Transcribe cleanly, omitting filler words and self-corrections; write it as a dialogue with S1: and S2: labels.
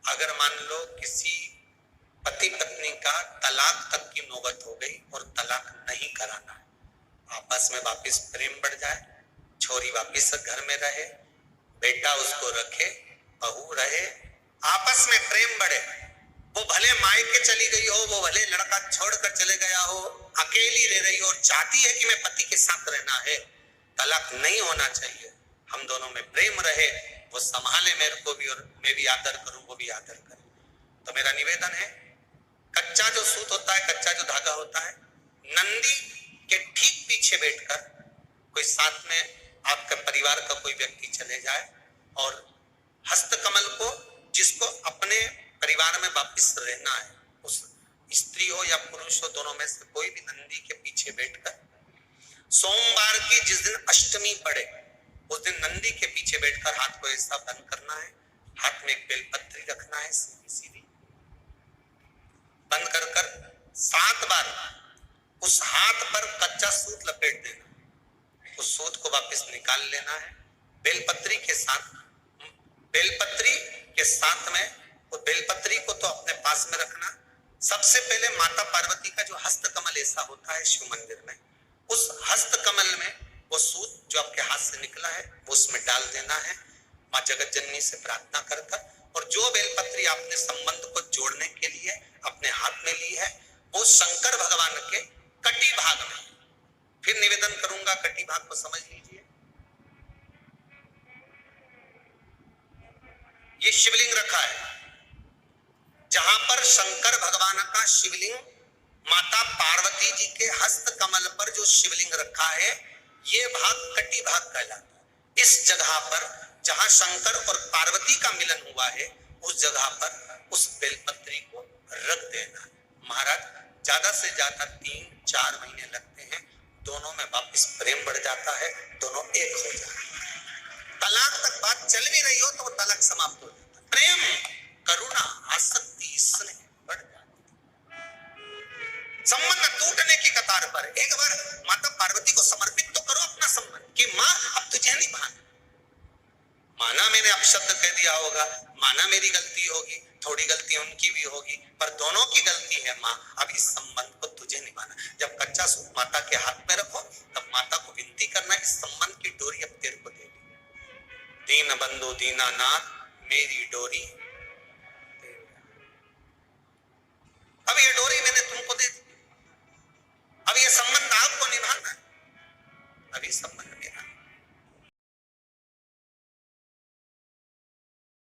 S1: अगर मान लो किसी पति पत्नी का तलाक तक की नौबत हो गई और तलाक नहीं कराना है, आपस में वापिस प्रेम बढ़ जाए, छोरी वापिस घर में रहे, बेटा उसको रखे, बहू रहे, आपस में प्रेम बढ़े, वो भले मायके चली गई हो, वो भले लड़का छोड़कर चले गया हो, अकेली रह रही हो और चाहती है कि मैं पति के साथ रहना है, तलाक नहीं होना चाहिए, हम दोनों में प्रेम रहे, वो संभाले मेरे को भी और मैं भी आदर करूं, वो भी आदर करे। तो मेरा निवेदन है, कच्चा जो सूत होता है, कच्चा जो धागा होता है, नंदी के ठीक पीछे बैठकर कोई साथ में आपका परिवार का कोई व्यक्ति चले जाए और हस्तकमल को, जिसको अपने परिवार में वापस रहना है, उस स्त्री हो या पुरुष हो, दोनों में से कोई भी नंदी के पीछे बैठकर सोमवार की जिस दिन अष्टमी पड़े उस दिन नंदी के पीछे बैठकर हाथ को ऐसा बंद करना है, हाथ में एक बेलपत्री रखना है, सीधी सीधी बंद कर कर 7 बार उस हाथ पर कच्चा सूत लपेट देना, उस सूत को वापस निकाल लेना है, बेलपत्री के साथ में, वो बेलपत्री को तो अपने पास में रखना। सबसे पहले माता पार्वती का जो हस्तकमल ऐसा होता है शिव मंदिर में, उस हस्तकमल में वो सूत जो आपके हाथ से निकला है वो उसमें डाल देना है, माँ जगत जननी से प्रार्थना कर कर, और जो बेलपत्री आपने संबंध को जोड़ने के लिए अपने हाथ में ली है वो शंकर भगवान के कटी भाग में, फिर निवेदन करूंगा कटी भाग को समझ लीजिए। ये शिवलिंग रखा है, जहां पर शंकर भगवान का शिवलिंग, माता पार्वती जी के हस्त कमल पर जो शिवलिंग रखा है, ये भाग कटी भाग कहलाता है। इस जगह पर जहां शंकर और पार्वती का मिलन हुआ है, उस जगह पर उस बेलपत्री को रख देना है। महाराज ज्यादा से ज्यादा 3-4 महीने लगते हैं, दोनों में वापस प्रेम बढ़ जाता है, दोनों एक हो जाते हैं। तलाक तक बात चल भी रही हो तो वो तलाक समाप्त हो जाता है। प्रेम, करुणा, आसक्ति, स्नेह बढ़ जाता है। संबंध टूटने की कतार पर एक बार माता पार्वती को समर्पित तो करो अपना संबंध कि माँ अब तुझे नहीं भाना, माना मैंने अपशब्द कह दिया होगा, माना मेरी गलती होगी, थोड़ी गलती उनकी भी होगी, पर दोनों की गलती है माँ, अब इस संबंध को तुझे निभाना। जब कच्चा सूत माता के हाथ में रखो तब माता को विनती करना, इस संबंध की डोरी अब तेरे को दे दी, दीन बंधु दीनानाथ मेरी डोरी, अब ये डोरी मैंने तुमको दे दी, अब ये संबंध आपको निभाना है, अब ये संबंध मेरा।